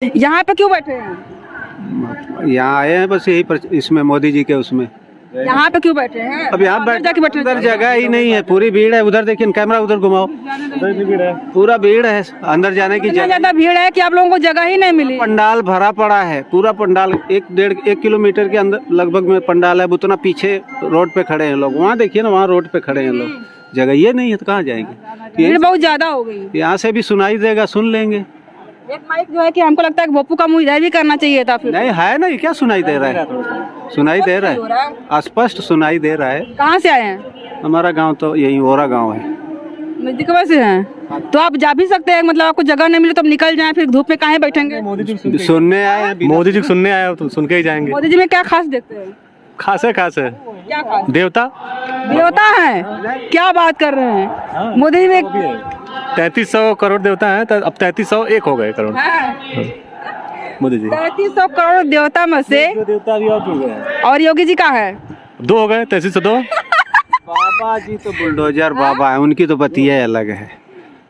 यहाँ पे क्यों बैठे हैं? यहाँ आए हैं बस यही पर, इसमें मोदी जी के उसमें। यहाँ पे क्यों बैठे हैं? अब यहाँ जाके बैठे उधर जगह ही नहीं है, पूरी भीड़ है। उधर देखिए, कैमरा उधर घुमाओ, पूरा भीड़ है। अंदर जाने की इतना ज्यादा भीड़ है कि आप लोगों को जगह ही नहीं मिली। पंडाल भरा पड़ा है, पूरा पंडाल 1 किलोमीटर के अंदर लगभग में पंडाल है। उतना पीछे रोड पे खड़े हैं लोग। वहाँ देखिए ना, वहाँ रोड पे खड़े हैं लोग। जगह ये नहीं है तो कहाँ जाएंगे? भीड़ बहुत ज्यादा हो गई। यहाँ से भी सुनाई देगा, सुन लेंगे। एक माइक जो है कि हमको लगता है कि भोपू का मुंह इधर भी करना चाहिए था। फिर नहीं है ना, क्या सुनाई दे रहा है? सुनाई दे रहा है, स्पष्ट सुनाई दे रहा है। कहाँ से आए हैं? हमारा गांव तो यही ओरा गांव है। नजदीक से हैं तो आप जा भी सकते हैं। मतलब आपको जगह नहीं मिली तो निकल जाएं, फिर धूप में काहे बैठेंगे? सुनने आए, मोदी जी सुनने आए हो तो सुन के ही जाएंगे। मोदी जी में क्या खास देखते हैं? खास है क्या खास? देवता है? क्या बात कर रहे हैं? मोदी जी में 3300 करोड़ देवता है, तो अब 3301 हो गए करोड़। मोदी जी 3300 करोड़ देवता में से देवता भी और और योगी जी का है 2 हो गए, 3302। बाबा जी तो बुलडोजर बाबा है, उनकी तो बतिया अलग है।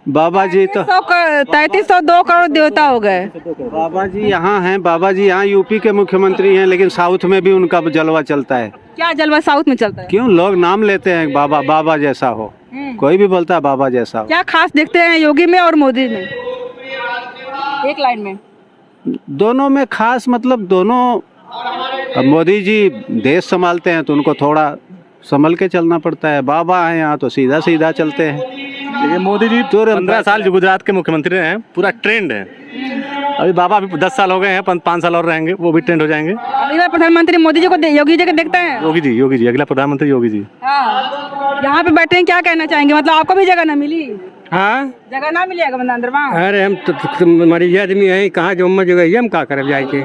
बाबा जी तो 3302 करोड़ देवता हो गए। बाबा जी यहाँ हैं। बाबा जी यहाँ यूपी के मुख्यमंत्री हैं, लेकिन साउथ में भी उनका जलवा चलता है। क्या जलवा साउथ में चलता है? क्यों लोग नाम लेते हैं बाबा, बाबा जैसा हो। कोई भी बोलता है बाबा जैसा हो। क्या खास देखते हैं योगी में और मोदी में? एक लाइन में दोनों में खास मतलब दोनों। अब मोदी जी देश संभालते हैं तो उनको थोड़ा संभल के चलना पड़ता है। बाबा है यहाँ तो सीधा सीधा चलते हैं। ये मोदी जी 15 साल जो गुजरात के मुख्यमंत्री रहे हैं, पूरा ट्रेंड है। अभी बाबा अभी 10 साल हो गए हैं, 5 साल और रहेंगे, वो भी ट्रेंड हो जाएंगे। अगला प्रधानमंत्री मोदी जी को योगी जी को देखते हैं। योगी जी अगला प्रधानमंत्री योगी जी। हाँ, यहाँ पे बैठे हैं, क्या कहना चाहेंगे? मतलब आपको भी जगह ना मिली? हाँ, जगह ना मिलेगा मतलब अंदर वहाँ? अरे हम तो मरीज आदमी है, कहाँ जो जगह है, हम क्या करे जाके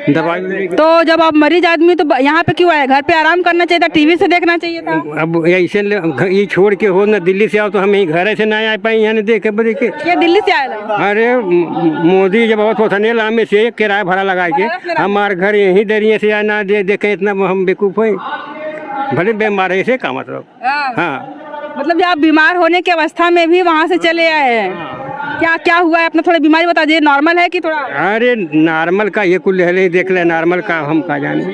दवाई। तो जब आप मरीज आदमी तो यहाँ पे क्यों आए? घर पे आराम करना चाहिए था, टीवी से देखना चाहिए था। अब ऐसे ये छोड़ के हो ना, दिल्ली से आओ तो हम यही घर से ना आ पाए, यहाँ देखे देखे। ये दिल्ली से आए? अरे मोदी जब बहुत पसंद है में से किराया भाड़ा लगा के हमारे घर यही दरिया से ना दे देखे, इतना हम बेवकूफ है। भले बीमार है, ऐसे का मतलब। हाँ, मतलब आप बीमार होने की अवस्था में भी वहाँ से चले आए हैं। क्या क्या हुआ है? अपना थोड़ा बीमारी बता दीजिए। नॉर्मल है कि थोड़ा? अरे नॉर्मल का ये कुल देख ले, नॉर्मल का हम का जाने।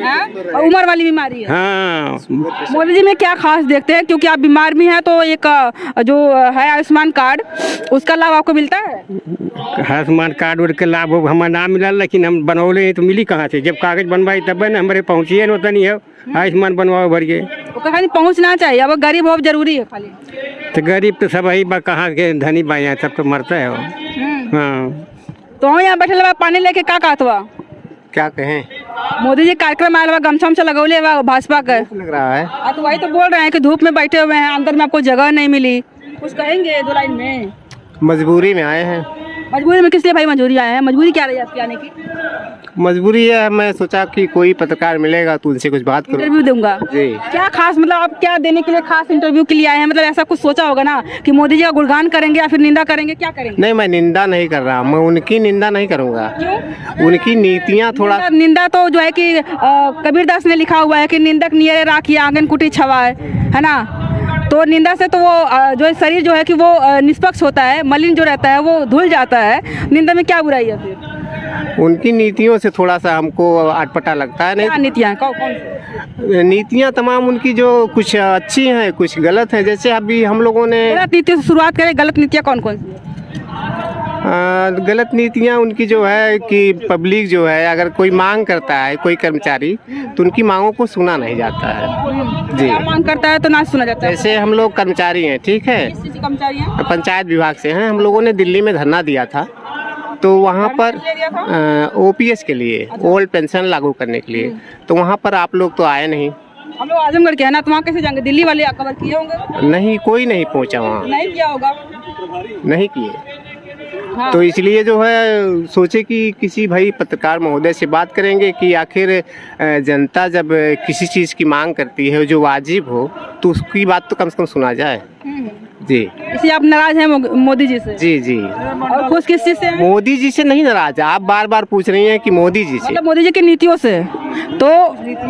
और उम्र वाली बीमारी है। हाँ, मोदी जी में क्या खास देखते हैं? क्योंकि आप बीमार भी हैं तो एक जो है आयुष्मान कार्ड, उसका लाभ आपको मिलता है? आयुष्मान कार्ड के लाभ हमारा नाम मिला, लेकिन हम बनौले तो मिली कहाँ से? जब कागज बनवाई तब न हमारे पहुँचिए न, नहीं है आयुष्मान बनवाओ भर के। खाली पहुँचना चाहिए। अब गरीब बहुत जरूरी है खाली। तो गरीब तो सब ही कहाँ के धनी बाई हैं, सब तो मरता है वो। हाँ, तो हम यहाँ बैठे लगा पानी लेके का कहत हुआ? क्या कहें? मोदी जी कार्यक्रम आया, गमछा उमछा लगौले भाजपा का लग रहा है। तो वही तो बोल रहे हैं कि धूप में बैठे हुए हैं, अंदर में आपको जगह नहीं मिली। कुछ कहेंगे 2 लाइन में? मजबूरी में आए हैं। मजबूरी में किस लिए भाई मजबूरी आए हैं? मजबूरी क्या रही है आपकी आने की? मजबूरी है, मैं सोचा कि कोई पत्रकार मिलेगा तो उनसे कुछ बात करूं। इंटरव्यू दूंगा जी। क्या खास मतलब आप क्या देने के लिए खास इंटरव्यू के लिए आए हैं? मतलब ऐसा कुछ सोचा होगा ना कि मोदी जी का गुणगान करेंगे या फिर निंदा करेंगे? क्या करेंगे? नहीं, मैं निंदा नहीं कर रहा, मैं उनकी निंदा नहीं करूंगा। उनकी नीतियाँ थोड़ा निंदा तो जो है कि कबीरदास ने लिखा हुआ है कि निंदक नियरे राखी आंगन कुटी छवाए, है ना? तो निंदा से तो वो जो शरीर जो है कि वो निष्पक्ष होता है, मलिन जो रहता है वो धुल जाता है। निंदा में क्या बुराई है फिर? उनकी नीतियों से थोड़ा सा हमको अटपटा लगता है। नहीं, नीतियाँ कौन? नीतियाँ तमाम उनकी जो कुछ अच्छी हैं, कुछ गलत है। जैसे अभी हम लोगों ने गलत नीतियों से शुरुआत करें। गलत नीतियाँ कौन कौन सी है? गलत नीतियाँ उनकी जो है कि पब्लिक जो है, अगर कोई मांग करता है कोई कर्मचारी, तो उनकी मांगों को सुना नहीं जाता है। जी, मांग करता है तो ना सुना जाता है। जैसे हम लोग कर्मचारी हैं, ठीक है, पंचायत विभाग से हैं। हम लोगों ने दिल्ली में धरना दिया था, तो वहाँ पर OPS के लिए, ओल्ड पेंशन लागू करने के लिए, तो वहाँ पर आप लोग तो आए नहीं। हम लोग आजमगढ़ के हैं ना, तो वहाँ कैसे जाएंगे? दिल्ली वाले कवर किए होंगे? नहीं, कोई नहीं पहुँचा वहाँ। नहीं किया होगा। नहीं किए। हाँ। तो इसलिए जो है सोचे कि किसी भाई पत्रकार महोदय से बात करेंगे कि आखिर जनता जब किसी चीज़ की मांग करती है जो वाजिब हो, तो उसकी बात तो कम से कम सुना जाए। जी, इसलिए आप नाराज हैं मोदी जी से? जी जी। और खुश किस चीज से हैं? मोदी जी से नहीं नाराज, आप बार बार पूछ रही हैं कि मोदी जी से। मतलब मोदी जी की नीतियों से तो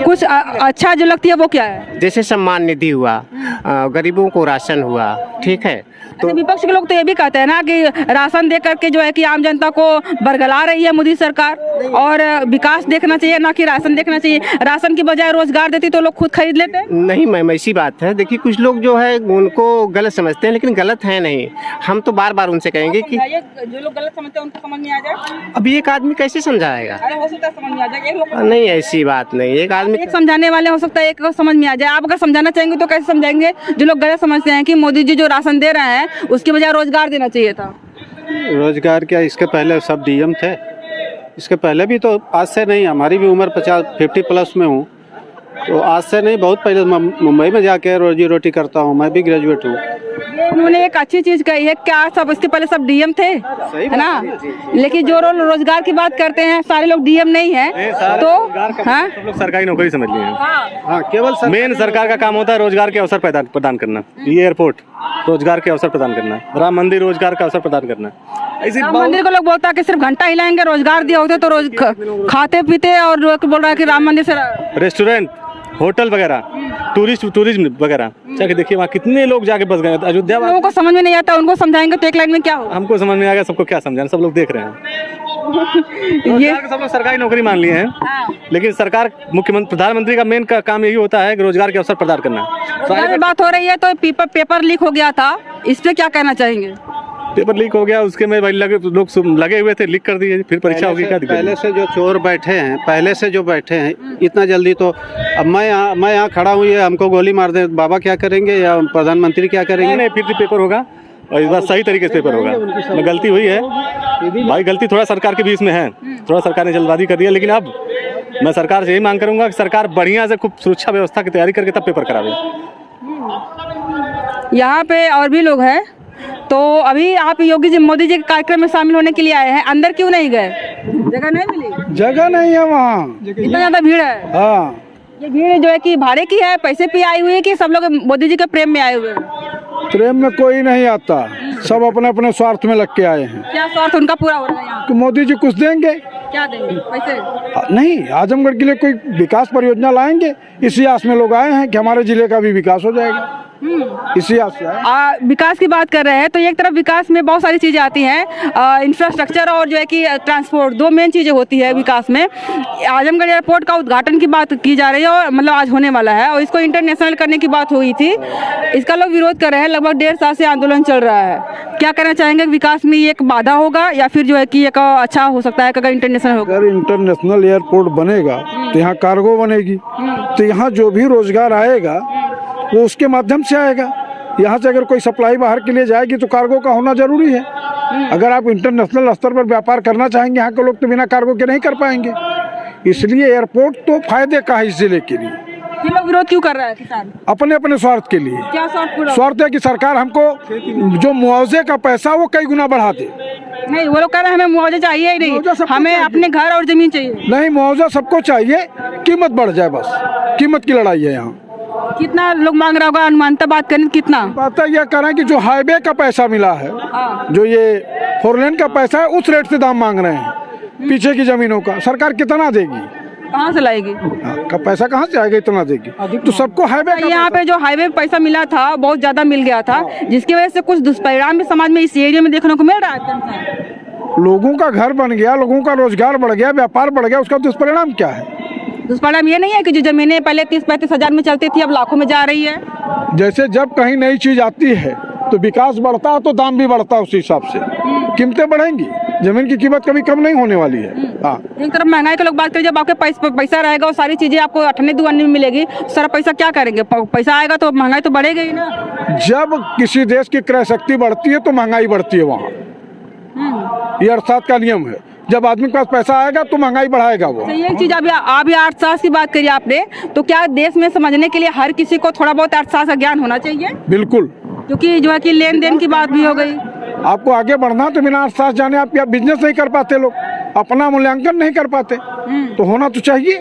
कुछ अच्छा जो लगती है वो क्या है? जैसे सम्मान निधि हुआ, गरीबों को राशन हुआ, ठीक है, अच्छा, विपक्ष के लोग तो ये भी कहते हैं ना कि राशन दे करके जो है कि आम जनता को बरगला रही है मोदी सरकार, और विकास देखना चाहिए ना कि राशन देखना चाहिए। राशन की बजाय रोजगार देती तो लोग खुद खरीद लेते। नहीं मैम, ऐसी बात है। देखिए कुछ लोग जो है उनको गलत समझते हैं, लेकिन गलत है नहीं। हम तो बार बार उनसे कहेंगे कि जो लोग गलत समझते हैं उनको समझ में आ जाए। अभी एक आदमी कैसे समझाएगा? अरे हो सकता है समझ में आ जाए, एक लोग नहीं, ऐसी बात नहीं। एक आदमी एक समझाने वाले हो सकता है एक को समझ में आ जाए। आप अगर समझाना चाहेंगे तो कैसे समझाएंगे जो लोग गलत समझते हैं कि मोदी जी जो राशन दे रहे हैं उसके बजाय रोजगार देना चाहिए था। रोजगार क्या, इसके पहले सब डीएम थे, इसके पहले भी तो, आज से नहीं, हमारी भी उम्र 50 प्लस में हूँ, तो आज से नहीं, बहुत पहले मुंबई में जाके रोजी रोटी करता हूँ, मैं भी ग्रेजुएट हूँ। उन्होंने एक अच्छी चीज कही है, क्या सब इसके पहले सब डीएम थे, है ना, लेकिन जो रोजगार की बात करते हैं सारे लोग डीएम नहीं है, तो हाँ सब लोग सरकारी नौकरी समझ लिए हैं। हाँ, केवल मेन सरकार का काम होता है रोजगार के अवसर प्रदान करना। ये एयरपोर्ट रोजगार के अवसर प्रदान करना, राम मंदिर रोजगार का अवसर प्रदान करना। राम मंदिर को लोग बोलता है कि सिर्फ घंटा हिलाएंगे, रोजगार दिए होते तो रोज खाते पीते, और लोग बोल रहा है कि राम मंदिर से रेस्टोरेंट, होटल वगैरह, टूरिज्म वगैरह जाके देखिए वहाँ कितने लोग जाके बस गए। अयोध्या लोगों को समझ में नहीं आता, उनको समझाएंगे तो एक लाइन में क्या हो। हमको समझ में आ गया, सबको क्या समझाना, सब लोग देख रहे हैं। ये सब लोग सरकारी नौकरी मान लिए हैं, लेकिन सरकार, मुख्यमंत्री, प्रधानमंत्री का मेन काम यही होता है कि रोजगार के अवसर प्रदान करना। बात हो रही है तो पेपर लीक हो गया था, इस पे क्या कहना चाहेंगे? पेपर लीक हो गया, उसके में भाई लोग लगे हुए थे, लीक कर दिए, फिर परीक्षा होगी। क्या दिक्कत? पहले से जो चोर बैठे हैं, पहले से जो बैठे हैं, इतना जल्दी तो, अब मैं यहाँ खड़ा हूँ, ये हमको गोली मार दे, बाबा क्या करेंगे या प्रधानमंत्री क्या करेंगे? नहीं, फिर पेपर होगा और इस बार सही तरीके से पेपर होगा। गलती हुई है भाई, गलती थोड़ा सरकार के बीच में है, थोड़ा सरकार ने जल्दबाजी कर दिया, लेकिन अब मैं सरकार से यही मांग करूंगा कि सरकार बढ़िया से खूब सुरक्षा व्यवस्था की तैयारी करके तब पेपर करावे। यहाँ पे और भी लोग हैं, तो अभी आप योगी जी, मोदी जी के कार्यक्रम में शामिल होने के लिए आए हैं, अंदर क्यों नहीं गए? जगह नहीं मिली? जगह नहीं है वहाँ, इतना ज्यादा भीड़ है। हाँ। ये भीड़ जो है कि भाड़े की है, पैसे पे आई हुई है कि सब लोग मोदी जी के प्रेम में आए हुए हैं? प्रेम में कोई नहीं आता, सब अपने अपने स्वार्थ में लग के आए हैं। क्या स्वार्थ उनका पूरा हो रहा है यहाँ? कि मोदी जी कुछ देंगे? क्या देंगे? पैसे नहीं, आजमगढ़ के लिए कोई विकास परियोजना लाएंगे, इसी आस में लोग आए हैं कि हमारे जिले का भी विकास हो जाएगा, इसी आस से आए। विकास की बात कर रहे हैं तो एक तरफ विकास में बहुत सारी चीज़ें आती हैं, इंफ्रास्ट्रक्चर और जो है कि ट्रांसपोर्ट, दो मेन चीज़ें होती है विकास में। आजमगढ़ एयरपोर्ट का उद्घाटन की बात की जा रही है, और मतलब आज होने वाला है, और इसको इंटरनेशनल करने की बात हुई थी, इसका लोग विरोध कर रहे हैं। लगभग 1.5 साल से आंदोलन चल रहा है। क्या कहना चाहेंगे, विकास में ये एक बाधा होगा या फिर जो है कि एक अच्छा हो सकता है अगर इंटरनेशनल होगा? अगर इंटरनेशनल एयरपोर्ट बनेगा तो यहाँ कार्गो बनेगी, तो यहाँ जो भी रोजगार आएगा वो उसके माध्यम से आएगा। यहाँ से अगर कोई सप्लाई बाहर के लिए जाएगी तो कार्गो का होना जरूरी है। अगर आप इंटरनेशनल स्तर पर व्यापार करना चाहेंगे, यहाँ के लोग तो बिना कार्गो के नहीं कर पाएंगे। इसलिए एयरपोर्ट तो फायदे का है इस जिले के लिए। ये लोग विरोध क्यों कर रहा है किसान? अपने अपने स्वार्थ के लिए। क्या स्वार्थ? स्वार्थ है कि सरकार हमको जो मुआवजे का पैसा वो कई गुना बढ़ा दे। नहीं, वो लोग कह रहे हैं हमें मुआवजा चाहिए ही नहीं, हमें अपने घर और जमीन चाहिए। नहीं, मुआवजा सबको चाहिए, कीमत बढ़ जाए बस, कीमत की लड़ाई है यहाँ। कितना लोग मांग रहा होगा अनुमानता बात करें? कितना बात यह कर रहे हैं कि जो हाईवे का पैसा मिला है, जो ये 4 लेन का पैसा है, उस रेट से दाम मांग रहे हैं। पीछे की जमीनों का सरकार कितना देगी? कहाँ से लाएगी? का पैसा कहाँ से आएगा? इतना देगी तो सबको हाईवे। यहाँ पे जो हाईवे पैसा मिला था बहुत ज्यादा मिल गया था, जिसकी वजह से कुछ दुष्परिणाम भी समाज में इस एरिया में देखने को मिल रहा है। लोगों का घर बन गया, लोगों का रोजगार बढ़ गया, व्यापार बढ़ गया, उसका दुष्परिणाम क्या है? दुष्परिणाम ये नहीं है कि जो जमीनें पहले 30-35 हजार में चलती थी अब लाखों में जा रही है। जैसे जब कहीं नई चीज आती है तो विकास बढ़ता है तो दाम भी बढ़ता है, उसी हिसाब से कीमतें बढ़ेंगी, जमीन की कीमत कभी कम नहीं होने वाली है। हाँ, एक तरफ महंगाई के लोग बात करें, जब आपके पैसा रहेगा और सारी चीजें आपको अठन्नी दुगनी में मिलेगी, सारा पैसा क्या करेंगे? पैसा आएगा तो महंगाई तो बढ़ेगी ही ना। जब किसी देश की क्रय शक्ति बढ़ती है तो महंगाई बढ़ती है वहाँ, ये अर्थशास्त्र का नियम है। जब आदमी के पास पैसा आएगा तो महंगाई बढ़ाएगा वो। तो ये चीज अभी अर्थशास्त्र की बात करिए आपने, तो क्या देश में समझने के लिए हर किसी को थोड़ा बहुत अर्थशास्त्र का ज्ञान होना चाहिए? बिल्कुल, क्योंकि जो है कि लेन देन की बात भी हो गई। आपको आगे बढ़ना तो बिना अर्थशास्त्र जाने आप या बिजनेस नहीं कर पाते, लोग अपना मूल्यांकन नहीं कर पाते, तो होना तो चाहिए।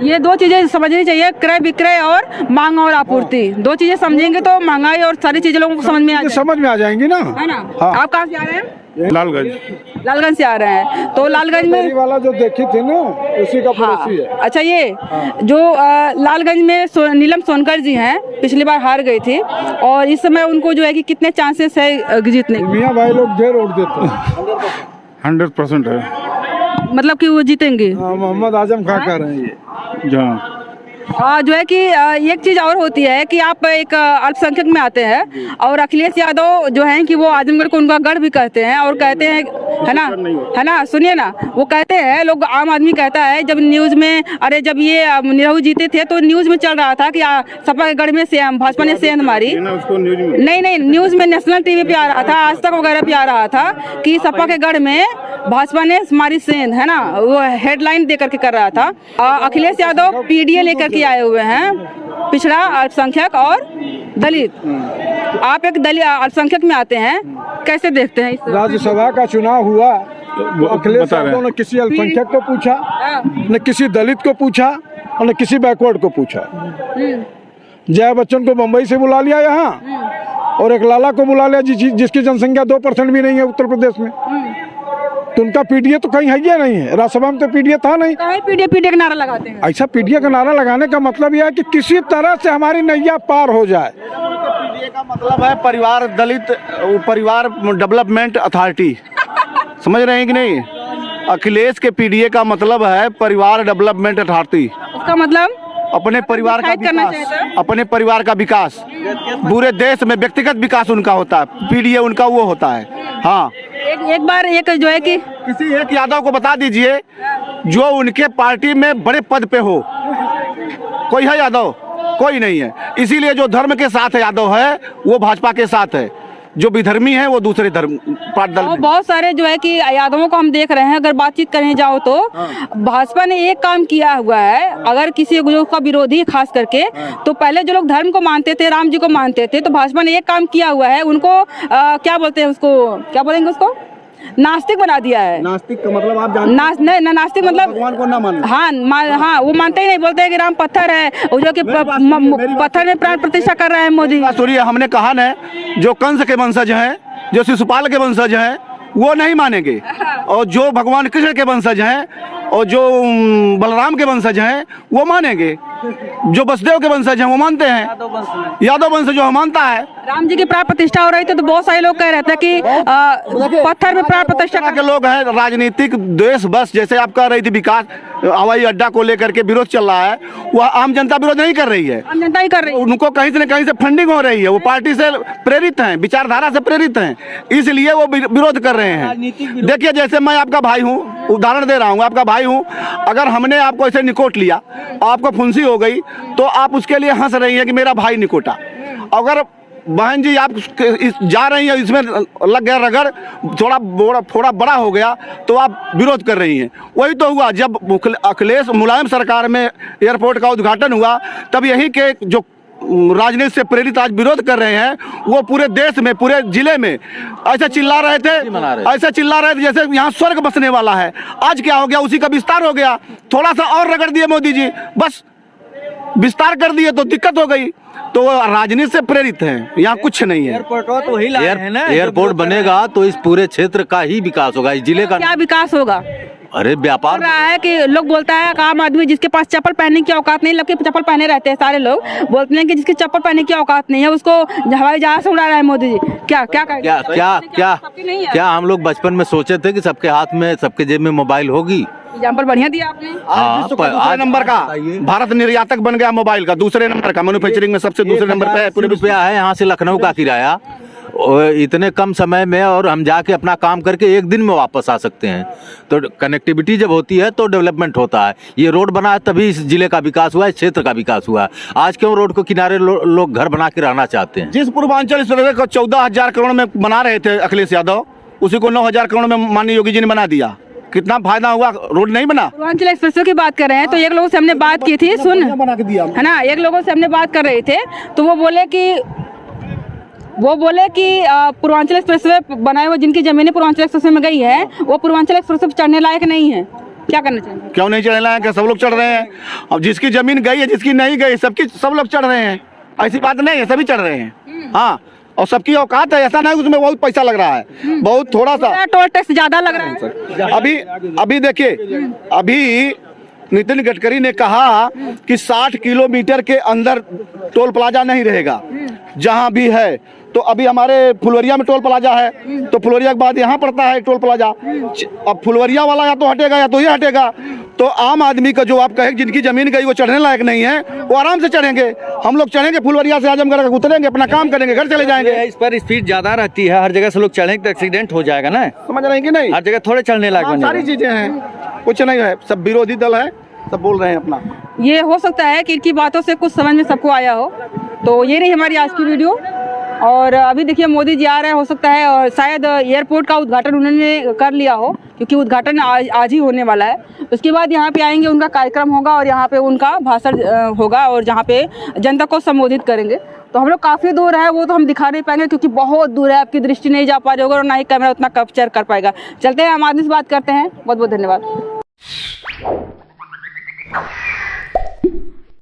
ये दो चीजें समझनी चाहिए, क्रय विक्रय और मांग और आपूर्ति। दो चीजें समझेंगे तो महंगाई और सारी चीजें लोगों को समझ में आ जाएंगी ना, है ना? हाँ। आप कहाँ से आ रहे हैं? लालगंज लालगंज से आ रहे हैं, तो लालगंज में वाला जो देखी थी ना उसी का पड़ोसी है। अच्छा, ये जो लालगंज में नीलम सोनकर जी हैं, पिछली बार हार गई थी और इस समय उनको जो है कि कितने चांसेस है जीतने के? मियाँ भाई लोग ढेर वोट देते हैं। 100% है, मतलब कि वो जीतेंगे? मोहम्मद आजम खां कह रहे हैं ये जहाँ जो है कि एक चीज और होती है कि आप एक अल्पसंख्यक में आते हैं और अखिलेश यादव जो है कि वो आजमगढ़ को उनका गढ़ भी कहते हैं और कहते हैं, है ना, सुनिए ना, वो कहते हैं, लोग आम आदमी कहता है, जब न्यूज में, अरे जब ये निरहू जीते थे तो न्यूज में चल रहा था कि सपा के गढ़ में भाजपा ने सेंध मारी। नहीं, न्यूज में नेशनल टीवी पे आ रहा था, आज तक वगैरह पे आ रहा था कि सपा के गढ़ में भाजपा ने मारी सेंध, है ना, वो हेडलाइन दे करके कर रहा था। अखिलेश यादव पीडीए लेकर के आए हुए हैं, पिछड़ा, अल्पसंख्यक और दलित। आप एक दलित अल्पसंख्यक में आते हैं, कैसे देखते हैं? राज्यसभा का चुनाव हुआ तो अखिलेश यादव ने किसी अल्पसंख्यक को पूछा, न किसी दलित को पूछा और न किसी बैकवर्ड को पूछा। जया बच्चन को मुंबई से बुला लिया यहाँ और एक लाला को बुला लिया जिसकी जनसंख्या 2% भी नहीं है उत्तर प्रदेश में। तो उनका पीडीए तो कहीं है या नहीं है? राज्यसभा में तो पीडीए था नहीं। पीडीए का नारा लगाते हैं। ऐसा पीडीए का नारा लगाने का मतलब यह है कि किसी तरह से हमारी नैया पार हो जाए। पीडीए का मतलब है परिवार डेवलपमेंट अथॉरिटी, समझ रहे हैं कि नहीं? अखिलेश के पीडीए का मतलब है परिवार डेवलपमेंट अथॉरिटी। उसका मतलब अपने परिवार का विकास, अपने परिवार का विकास, पूरे देश में व्यक्तिगत विकास उनका होता है, पीडीए उनका वो होता है। हाँ, एक बार एक जो है कि किसी एक यादव को बता दीजिए जो उनके पार्टी में बड़े पद पे हो, कोई है यादव? कोई नहीं है। इसीलिए जो धर्म के साथ यादव है वो भाजपा के साथ है, जो विधर्मी है वो दूसरे धर्म दल में। बहुत सारे जो है कि यादवों को हम देख रहे हैं, अगर बातचीत करने जाओ तो भाजपा ने एक काम किया हुआ है, अगर किसी जो का विरोधी खास करके, तो पहले जो लोग धर्म को मानते थे, राम जी को मानते थे, तो भाजपा ने एक काम किया हुआ है, उनको क्या बोलते हैं, उसको क्या बोलेंगे, उसको नास्तिक बना दिया है। नास्तिक का मतलब आप जानते हैं? नास्तिक मतलब भगवान को ना मानना। हाँ, वो मानते ही नहीं, बोलते हैं कि राम पत्थर है, वो जो कि पत्थर में प्राण प्रतिष्ठा कर रहा है मोदी। सुनिए, हमने कहा ना, जो कंस के वंशज हैं, जो शिशुपाल के वंशज हैं, वो नहीं मानेंगे, और जो भगवान कृष्ण के वंशज हैं और जो बलराम के वंशज हैं वो मानेंगे, जो वसुदेव के वंशज हैं वो मानते हैं, यादव वंश जो मानता है। राम जी की प्राण प्रतिष्ठा हो रही थी तो बहुत सारे लोग कह रहे थे कि पत्थर में प्राण प्रतिष्ठा के लोग हैं, राजनीतिक द्वेष बस, जैसे आप कह रही थी विकास हवाई अड्डा को लेकर के विरोध चल रहा है, वह आम जनता विरोध नहीं कर रही है, आम जनता ही कर रही है। उनको कहीं से न कहीं से फंडिंग हो रही है, वो पार्टी से प्रेरित हैं, विचारधारा से प्रेरित हैं, इसलिए वो विरोध कर रहे हैं। देखिए, जैसे मैं आपका भाई हूँ, उदाहरण दे रहा हूँ, आपका भाई हूँ, अगर हमने आपको ऐसे निकोट लिया, आपको फुंसी हो गई, तो आप उसके लिए हंस रही हैं कि मेरा भाई निकोटा। अगर बहन जी आप जा रही हैं, इसमें लग गया रगड़, थोड़ा बड़ा हो गया, तो आप विरोध कर रही हैं। वही तो हुआ जब अखिलेश मुलायम सरकार में एयरपोर्ट का उद्घाटन हुआ, तब यही के जो राजनीति से प्रेरित आज विरोध कर रहे हैं, वो पूरे देश में, पूरे जिले में ऐसे चिल्ला रहे थे जैसे यहाँ स्वर्ग बसने वाला है। आज क्या हो गया? उसी का विस्तार हो गया, थोड़ा सा और रगड़ दिए मोदी जी, बस विस्तार कर दिए तो दिक्कत हो गई। तो राजनीति से प्रेरित हैं, यहाँ कुछ नहीं है। एयरपोर्ट बनेगा तो इस पूरे क्षेत्र का ही विकास होगा, इस जिले का क्या विकास होगा? अरे व्यापार रहा है कि लोग बोलता है आम आदमी जिसके पास चप्पल पहनने की औकात नहीं, लड़के चप्पल पहने रहते हैं, सारे लोग बोलते हैं कि जिसकी चप्पल पहनने की औकात नहीं है उसको हवाई जहाज से उड़ा रहा है मोदी जी। क्या हम लोग बचपन में सोचे थे कि सबके हाथ में, सबके जेब में मोबाइल होगी? एग्जाम्पल बढ़िया दिया आपने। दूसरे नंबर का भारत निर्यातक बन गया मोबाइल का, दूसरे नंबर का मैन्युफैक्चरिंग में सबसे दूसरे नंबर पे है पूरे रुपया है। यहाँ से लखनऊ का किराया इतने कम समय में, और हम जाके अपना काम करके एक दिन में वापस आ सकते हैं। तो कनेक्टिविटी जब होती है तो डेवलपमेंट होता है। ये रोड बना है तभी इस जिले का विकास हुआ है, इस क्षेत्र का विकास हुआ है। आज क्यों रोड को किनारे लोग घर बना के रहना चाहते हैं? जिस पूर्वांचल को 14,000 करोड़ में बना रहे थे अखिलेश यादव, उसी को 9,000 करोड़ में माननीय योगी जी ने बना दिया। कितना फायदा हुआ? रोड नहीं बना। पूर्वांचल एक्सप्रेसवे की बात कर रहे हैं तो एक लोगों से हमने बात की थी, सुन है ना, एक लोगों से हमने बात कर रहे थे तो वो बोले कि पूर्वांचल एक्सप्रेसवे बनाए हुए जिनकी जमीनें पूर्वांचल एक्सप्रेसवे में गई है वो पूर्वांचल एक्सप्रेसवे पर चढ़ने लायक नहीं है। क्या करना चाहिए? क्यों नहीं चढ़ने लायक है? सब लोग चढ़ रहे हैं। अब जिसकी जमीन गई है, जिसकी नहीं गई, सब लोग चढ़ रहे हैं। ऐसी बात नहीं है, सभी चढ़ रहे हैं। हाँ, और सबकी औकात है, ऐसा नहीं उसमें बहुत पैसा लग रहा है, बहुत थोड़ा सा टोल टैक्स ज्यादा लग रहा है। अभी देखिए, अभी नितिन गडकरी ने कहा कि 60 किलोमीटर के अंदर टोल प्लाजा नहीं रहेगा, जहां भी है। तो अभी हमारे फुलवरिया में टोल प्लाजा है, तो फुलवरिया के बाद यहाँ पड़ता है टोल प्लाजा। अब फुलवरिया वाला या तो हटेगा या तो ये हटेगा, तो आम आदमी का जो आप कहे जिनकी जमीन गई वो चढ़ने लायक नहीं है, वो आराम से चढ़ेंगे। हम लोग चढ़ेंगे फुलवरिया से आजमगढ़ उतरेंगे, अपना काम करेंगे, घर चले जाएंगे। इस पर स्पीड ज्यादा रहती है, हर जगह से लोग चढ़ेंगे तो एक्सीडेंट हो जाएगा ना, समझ रहे हैं कि नहीं? हर जगह थोड़े चढ़ने लायक हाँ, सारी चीजें हैं, कुछ नहीं है, सब विरोधी दल है, सब बोल रहे हैं अपना। ये हो सकता है कि इनकी बातों से कुछ समझ में सबको आया हो। तो ये रही हमारी आज की वीडियो। और अभी देखिए मोदी जी आ रहे हैं, हो सकता है और शायद एयरपोर्ट का उद्घाटन उन्होंने कर लिया हो, क्योंकि उद्घाटन आज ही होने वाला है। उसके बाद यहाँ पे आएंगे, उनका कार्यक्रम होगा और यहाँ पे उनका भाषण होगा और जहाँ पे जनता को संबोधित करेंगे। तो हम लोग काफ़ी दूर है, वो तो हम दिखा नहीं पाएंगे क्योंकि बहुत दूर है, आपकी दृष्टि नहीं जा पा रही होगी और ना ही कैमरा उतना कैप्चर कर पाएगा। चलते हैं, आम आदमी से बात करते हैं। बहुत बहुत धन्यवाद।